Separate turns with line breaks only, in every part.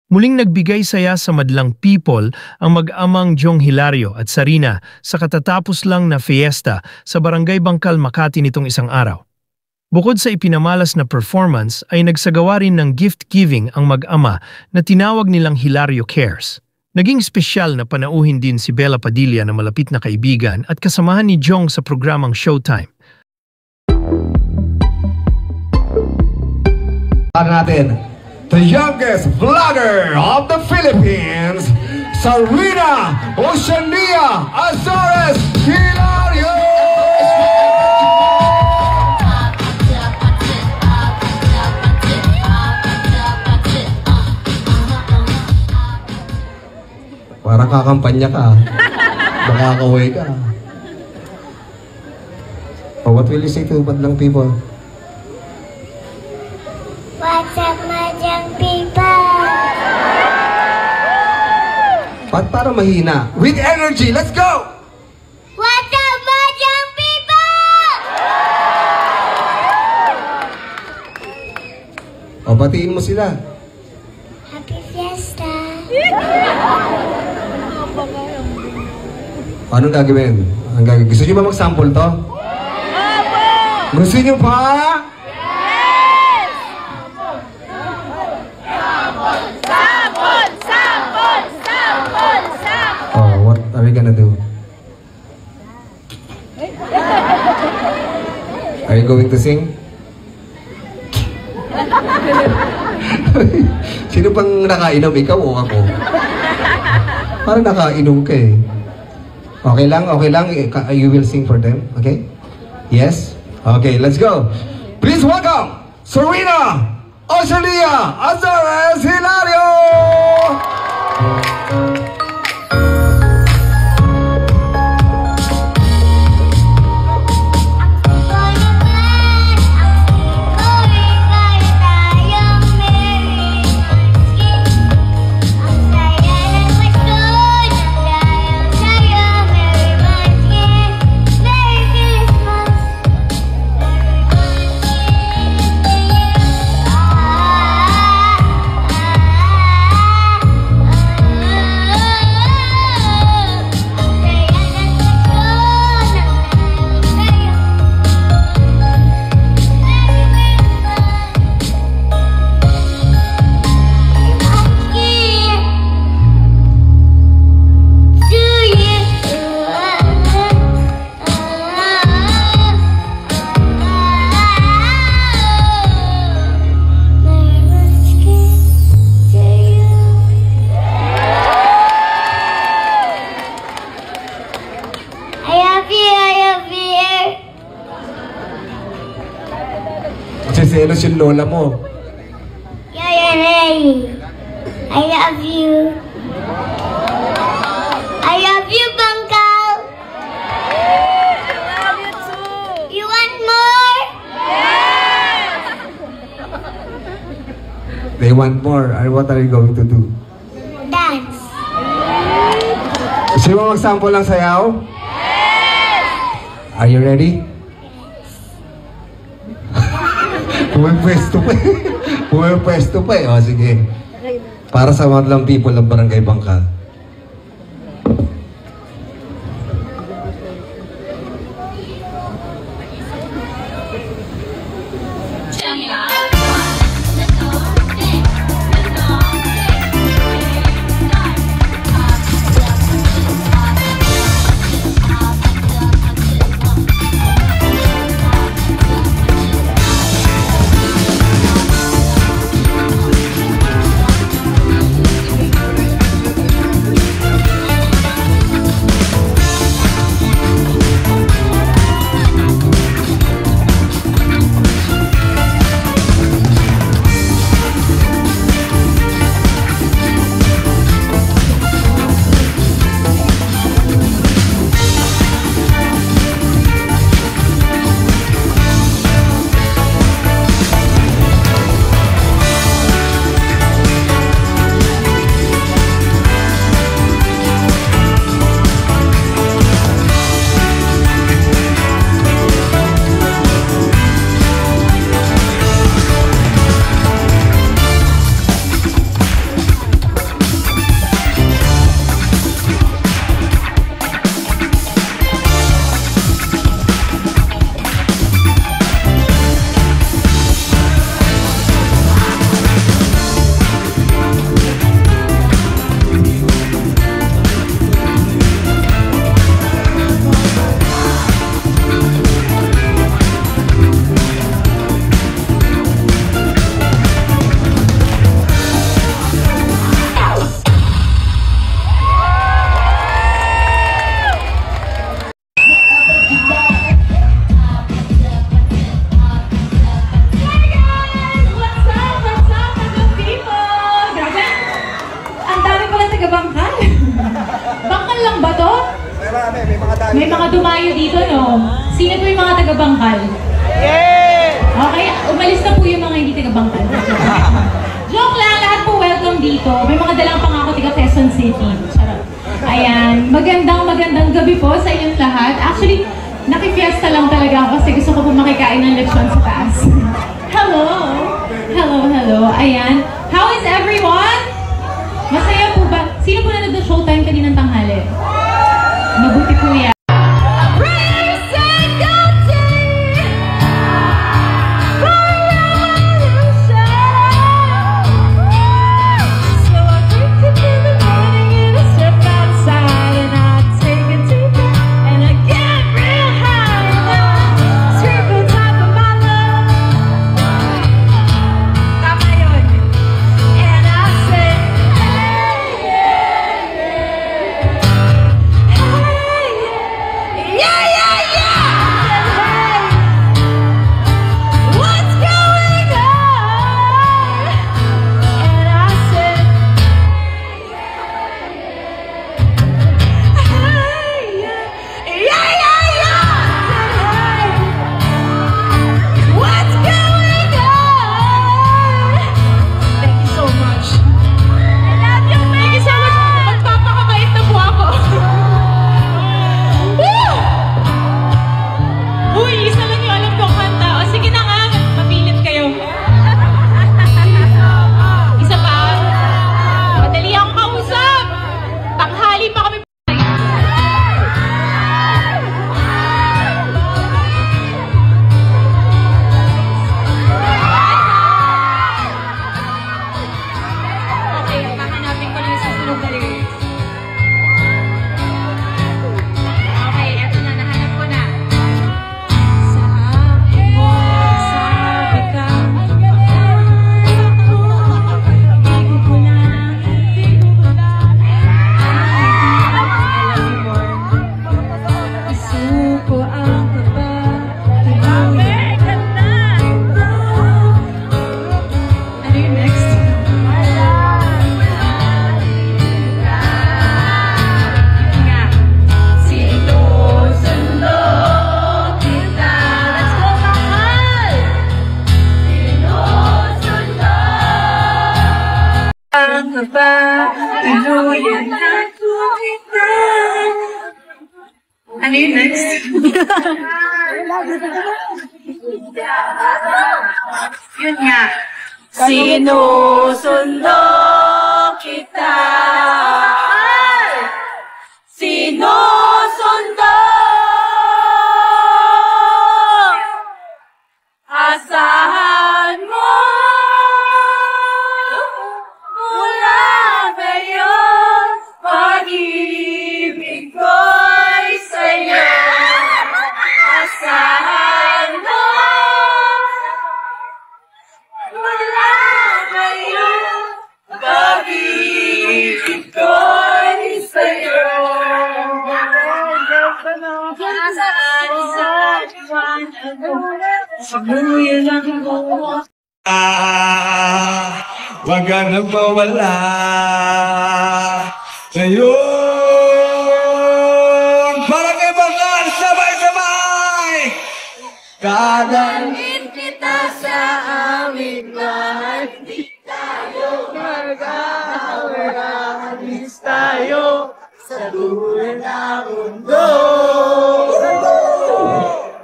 Muling nagbigay saya sa madlang people ang mag-amang Jong Hilario at Sarina sa katatapos lang na fiesta sa Barangay Bangkal, Makati nitong isang araw. Bukod sa ipinamalas na performance ay nagsagawa rin ng gift-giving ang mag-ama na tinawag nilang Hilario Cares. Naging espesyal na panauhin din si Bella Padilla na malapit na kaibigan at kasamahan ni Jong sa programang Showtime.
Natin, the youngest vlogger of the Philippines, Sarina Oceania Azores Hilario! Parang kakampanya ka. Makakaway ka. Oh, what will you say to madlang people?
What's up, madlang people?
Ba't para mahina? With energy, let's go!
What's up, madlang people?
O, batiin mo sila.
Happy Fiesta!
Anong gagawin? Gusto nyo ba mag-sample to? Gusto nyo pa? Oh, what are we gonna do? Are you going to sing? Sino pang nakainom? Ikaw o ako? Parang nakainom ka eh. Okay lang, okay lang. You will sing for them, okay? Yes? Okay, let's go. Please welcome Sarina Oceania Azores Hilario! Selos yung lola mo.
Yaya Ray, I love you. I love you, Bangkal.
I love you too.
You want more?
Yes!
They want more. What are you going to do?
Dance.
Gusto mo mag-sample ng sayaw?
Yes!
Are you ready? Pumipwesto pa eh. Pumipwesto pa eh. O, sige. Para sa madlang people ng Barangay Bangkal.
May mga dumayo dito, no? Sino po yung mga taga-Bangkal? Okay, umalis na po yung mga hindi taga-Bangkal. Joke lang, lahat po welcome dito. May mga dalang pangako taga Quezon City. Charot. Ayan, magandang gabi po sa inyong lahat. Actually, nakifiesta lang talaga ako kasi gusto ko po makikain ng lechon sa taas. Hello! Hello. Ayan. How is everyone? Masaya po ba? Sino po nanood ng Showtime kaninang tanghali? Mabuti po yan. Ano yung next? Yun nga. Sinusundo kita. Sinusundo. Asahan mo. Mula ngayon, pag-ibig ko'y sa'yo. Asahan mo. Mula ngayon, pag-ibig ko'y sa'yo. Sabuyan lang mo.
Wag ka nang mawala sa'yo. Para kay Bangkal, sabay-sabay! Dadalhin kita sa aming bahay. Di tayo mag-aaway. Alis tayo sa dulo ng mundo.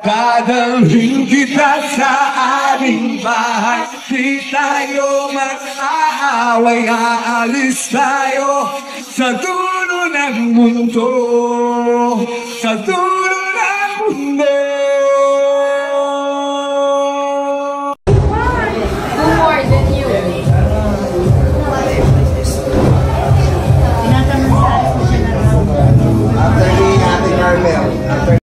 Dadalhin kita sa aming bahay. Di tayo mag-aaway. Aalis tayo sa dulo ng mundo.